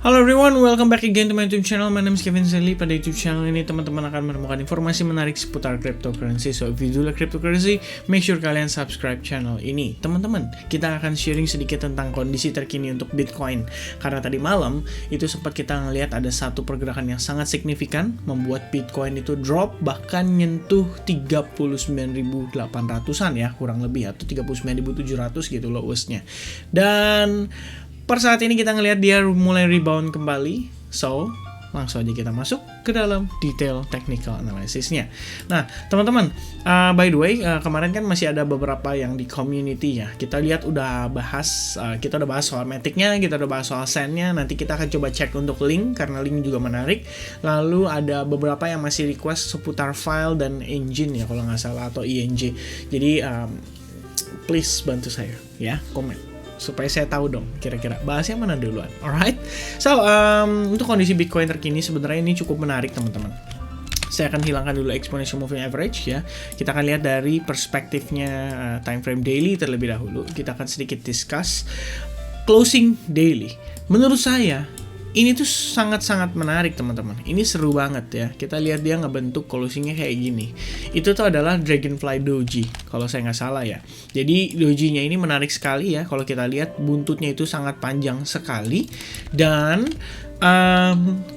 Halo everyone, welcome back again to my YouTube channel. My name is Kevin Zeli. Pada YouTube channel ini teman-teman akan menemukan informasi menarik seputar cryptocurrency. So if you do like cryptocurrency, make sure kalian subscribe channel ini. Teman-teman, kita akan sharing sedikit tentang kondisi terkini untuk Bitcoin. Karena tadi malam itu sempat kita ngelihat ada satu pergerakan yang sangat signifikan membuat Bitcoin itu drop bahkan nyentuh 39.800-an ya, kurang lebih, atau 39.700 gitu lowestnya. Dan per saat ini kita ngelihat dia mulai rebound kembali. So, langsung aja kita masuk ke dalam detail technical analysisnya. Nah, teman-teman, by the way, kemarin kan masih ada beberapa yang di community ya. Kita lihat udah bahas, kita udah bahas soal Matic-nya, kita udah bahas soal Sand-nya. Nanti kita akan coba cek untuk link, karena link juga menarik. Lalu ada beberapa yang masih request seputar file dan engine ya, kalau nggak salah, atau ING. Jadi, please bantu saya ya, komen supaya saya tahu dong kira-kira bahasnya mana duluan. Alright, so untuk kondisi Bitcoin terkini sebenarnya ini cukup menarik teman-teman. Saya akan hilangkan dulu exponential moving average ya. Kita akan lihat dari perspektifnya time frame daily terlebih dahulu. Kita akan sedikit discuss closing daily. Menurut saya ini tuh sangat-sangat menarik teman-teman. Ini seru banget ya. Kita lihat dia ngebentuk closingnya kayak gini. Itu tuh adalah Dragonfly Doji, kalau saya nggak salah ya. Jadi dojinya ini menarik sekali ya. Kalau kita lihat buntutnya itu sangat panjang sekali. Dan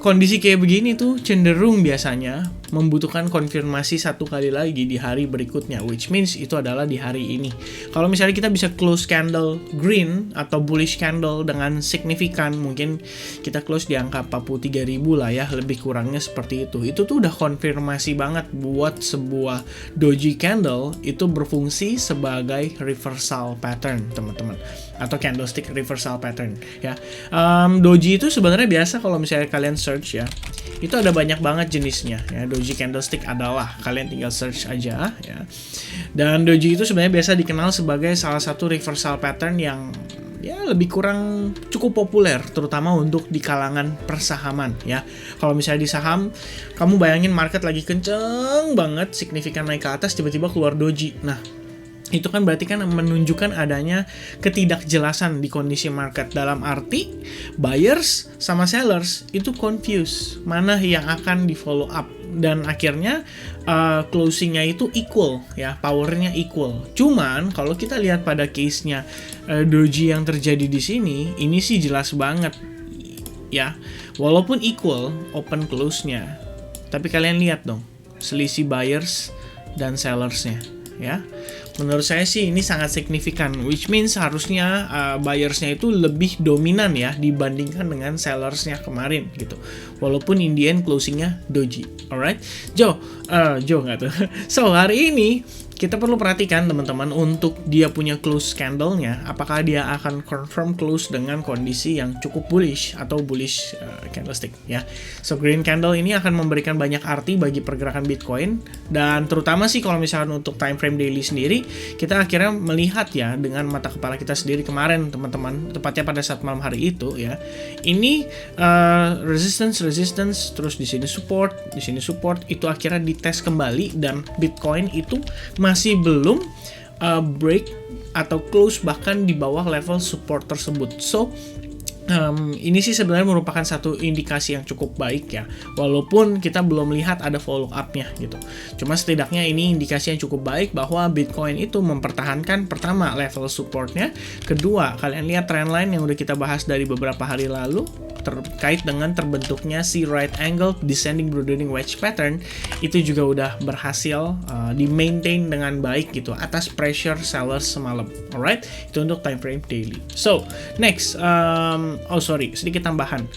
kondisi kayak begini tuh cenderung biasanya membutuhkan konfirmasi satu kali lagi di hari berikutnya, which means itu adalah di hari ini. Kalau misalnya kita bisa close candle green atau bullish candle dengan signifikan, mungkin kita close di angka 43.000 lah ya, lebih kurangnya seperti itu. Itu tuh udah konfirmasi banget buat sebuah doji candle itu berfungsi sebagai reversal pattern, teman-teman, atau candlestick reversal pattern ya. Doji itu sebenarnya biasa kalau misalnya kalian search ya, itu ada banyak banget jenisnya ya. Doji candlestick adalah, kalian tinggal search aja ya. Dan doji itu sebenarnya biasa dikenal sebagai salah satu reversal pattern yang ya lebih kurang cukup populer, terutama untuk di kalangan persahaman ya. Kalau misalnya di saham, kamu bayangin market lagi kenceng banget, signifikan naik ke atas, tiba-tiba keluar doji. Nah, itu kan berarti kan menunjukkan adanya ketidakjelasan di kondisi market, dalam arti buyers sama sellers itu confused mana yang akan di follow up, dan akhirnya closingnya itu equal ya, powernya equal. Cuman kalau kita lihat pada case-nya doji yang terjadi di sini, ini sih jelas banget ya, walaupun equal open close-nya, tapi kalian lihat dong selisih buyers dan sellers-nya ya. Menurut saya sih ini sangat signifikan, which means harusnya buyersnya itu lebih dominan ya dibandingkan dengan sellersnya kemarin gitu. Walaupun in the end closingnya doji. Alright, Joe nggak tuh. So hari ini kita perlu perhatikan teman-teman untuk dia punya close candle-nya, apakah dia akan confirm close dengan kondisi yang cukup bullish atau bullish candlestick ya. So green candle ini akan memberikan banyak arti bagi pergerakan Bitcoin, dan terutama sih kalau misalkan untuk time frame daily sendiri, kita akhirnya melihat ya dengan mata kepala kita sendiri kemarin teman-teman, tepatnya pada saat malam hari itu ya. Ini resistance, terus di sini support, itu akhirnya dites kembali, dan Bitcoin itu masih belum break atau close bahkan di bawah level support tersebut. So ini sih sebenarnya merupakan satu indikasi yang cukup baik ya, walaupun kita belum lihat ada follow up-nya gitu. Cuma setidaknya ini indikasi yang cukup baik bahwa Bitcoin itu mempertahankan, pertama, level support-nya, kedua, kalian lihat trendline yang udah kita bahas dari beberapa hari lalu terkait dengan terbentuknya si right angle descending broadening wedge pattern, itu juga udah berhasil di-maintain dengan baik gitu atas pressure sellers semalam. Alright, itu untuk time frame daily. So next, sedikit tambahan.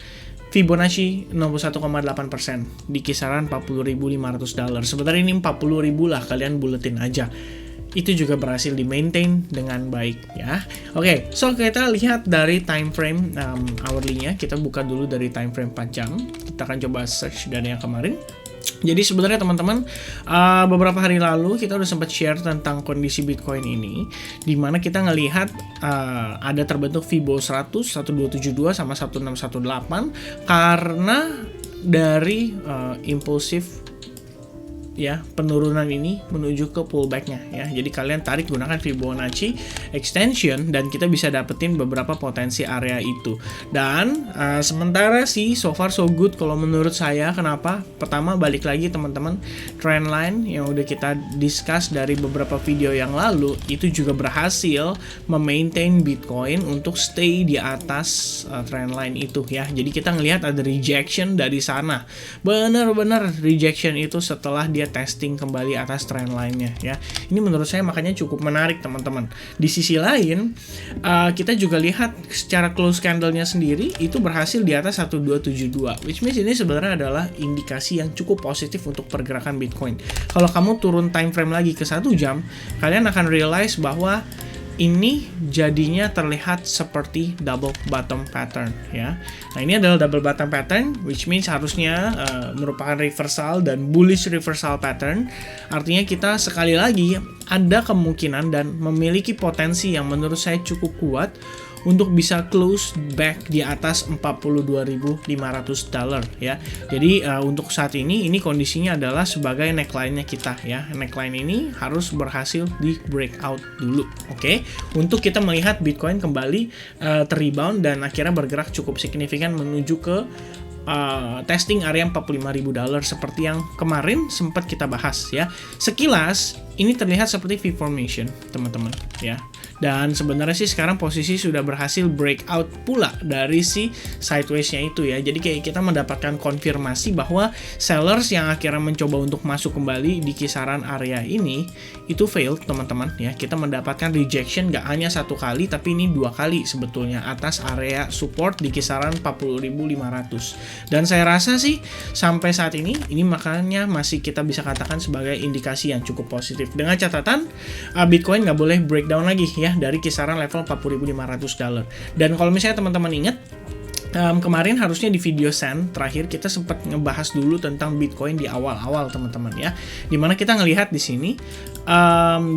Fibonacci 61,8% di kisaran $40.500. Sebenarnya ini 40.000 lah, kalian buletin aja. Itu juga berhasil di-maintain dengan baik ya. Oke, so kita lihat dari time frame hourly-nya. Kita buka dulu dari time frame 4 jam. Kita akan coba search dari yang kemarin. Jadi sebenarnya teman-teman, beberapa hari lalu kita udah sempat share tentang kondisi Bitcoin ini, dimana kita ngelihat ada terbentuk Fibo 100, 1272 sama 1618 karena dari impulsif ya penurunan ini menuju ke pullbacknya ya. Jadi kalian tarik gunakan Fibonacci extension dan kita bisa dapetin beberapa potensi area itu. Dan sementara sih so far so good kalau menurut saya. Kenapa? Pertama, balik lagi teman-teman, trendline yang udah kita discuss dari beberapa video yang lalu itu juga berhasil memaintain Bitcoin untuk stay di atas trendline itu ya. Jadi kita ngelihat ada rejection dari sana. Bener-bener rejection itu setelah dia testing kembali atas trendline-nya ya. Ini menurut saya makanya cukup menarik teman-teman. Di sisi lain, kita juga lihat secara close candle-nya sendiri itu berhasil di atas 1272, which means ini sebenarnya adalah indikasi yang cukup positif untuk pergerakan Bitcoin. Kalau kamu turun time frame lagi ke 1 jam, kalian akan realize bahwa ini jadinya terlihat seperti double bottom pattern ya. Nah, ini adalah double bottom pattern, which means harusnya merupakan reversal dan bullish reversal pattern. Artinya kita sekali lagi ada kemungkinan dan memiliki potensi yang menurut saya cukup kuat untuk bisa close back di atas $42.500 ya. Jadi untuk saat ini kondisinya adalah sebagai neckline-nya kita ya. Neckline ini harus berhasil di breakout dulu, oke? Untuk kita melihat Bitcoin kembali terrebound dan akhirnya bergerak cukup signifikan menuju ke testing area $45.000 seperti yang kemarin sempat kita bahas ya. Sekilas ini terlihat seperti V formation teman-teman ya. Dan sebenarnya sih sekarang posisi sudah berhasil breakout pula dari si sideways-nya itu ya. Jadi kayak kita mendapatkan konfirmasi bahwa sellers yang akhirnya mencoba untuk masuk kembali di kisaran area ini itu failed teman-teman ya. Kita mendapatkan rejection nggak hanya 1 kali tapi ini 2 kali sebetulnya atas area support di kisaran 40.500. Dan saya rasa sih sampai saat ini makanya masih kita bisa katakan sebagai indikasi yang cukup positif. Dengan catatan Bitcoin nggak boleh breakdown lagi ya dari kisaran level $40.500. Dan kalau misalnya teman-teman ingat, kemarin harusnya di video Sen terakhir kita sempat ngebahas dulu tentang Bitcoin di awal-awal teman-teman ya, dimana kita ngelihat di sini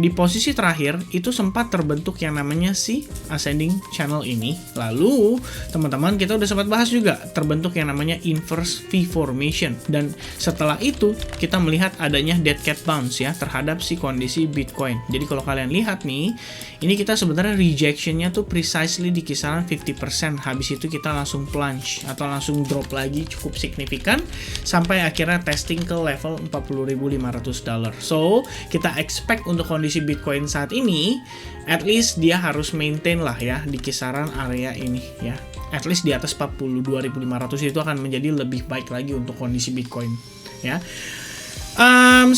di posisi terakhir itu sempat terbentuk yang namanya si ascending channel ini. Lalu teman-teman kita udah sempat bahas juga terbentuk yang namanya inverse V formation, dan setelah itu kita melihat adanya dead cat bounce ya terhadap si kondisi Bitcoin. Jadi kalau kalian lihat nih, ini kita sebenarnya rejectionnya tuh precisely di kisaran 50%. Habis itu kita langsung plunge atau langsung drop lagi cukup signifikan sampai akhirnya testing ke level $40.500. So kita expect untuk kondisi Bitcoin saat ini at least dia harus maintain lah ya di kisaran area ini ya. At least di atas 42.500 itu akan menjadi lebih baik lagi untuk kondisi Bitcoin ya.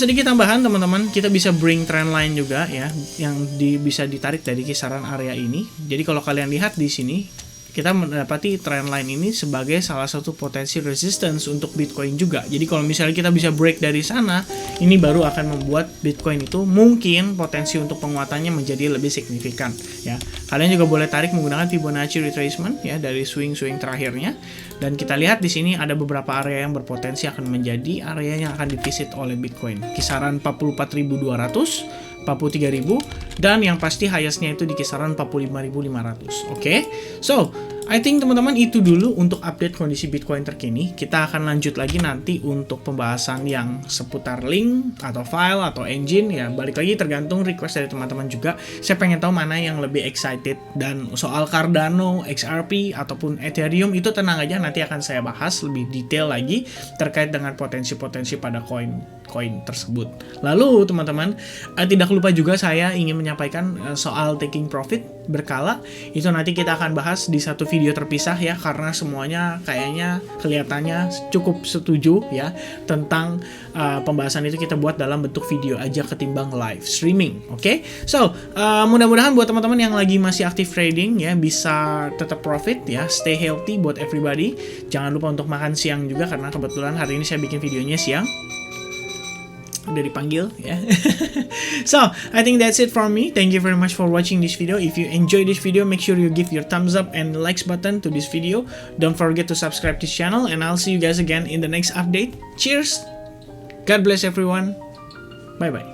Sedikit tambahan teman-teman, kita bisa bring trend line juga ya yang bisa ditarik dari kisaran area ini. Jadi kalau kalian lihat di sini, kita mendapati trend line ini sebagai salah satu potensi resistance untuk Bitcoin juga. Jadi kalau misalnya kita bisa break dari sana, ini baru akan membuat Bitcoin itu mungkin potensi untuk penguatannya menjadi lebih signifikan ya. Kalian juga boleh tarik menggunakan Fibonacci retracement ya dari swing-swing terakhirnya. Dan kita lihat di sini ada beberapa area yang berpotensi akan menjadi area yang akan divisit oleh Bitcoin. Kisaran 44.200, 43.000, dan yang pasti highest-nya itu di kisaran 45.500. Oke? So, I think teman-teman itu dulu untuk update kondisi Bitcoin terkini. Kita akan lanjut lagi nanti untuk pembahasan yang seputar link atau file atau engine ya. Balik lagi tergantung request dari teman-teman juga. Saya pengen tahu mana yang lebih excited, dan soal Cardano, XRP ataupun Ethereum itu tenang aja, nanti akan saya bahas lebih detail lagi terkait dengan potensi-potensi pada koin tersebut. Lalu teman-teman, tidak lupa juga saya ingin menyampaikan soal taking profit berkala. Itu nanti kita akan bahas di satu video terpisah ya, karena semuanya kayaknya kelihatannya cukup setuju ya tentang pembahasan itu kita buat dalam bentuk video aja ketimbang live streaming. Oke? So, mudah-mudahan buat teman-teman yang lagi masih aktif trading ya bisa tetap profit ya, stay healthy buat everybody. Jangan lupa untuk makan siang juga, karena kebetulan hari ini saya bikin videonya siang. Udah dipanggil ya. So, I think that's it from me. Thank you very much for watching this video. If you enjoyed this video, make sure you give your thumbs up and likes button to this video. Don't forget to subscribe this channel, and I'll see you guys again in the next update. Cheers. God bless everyone. Bye bye.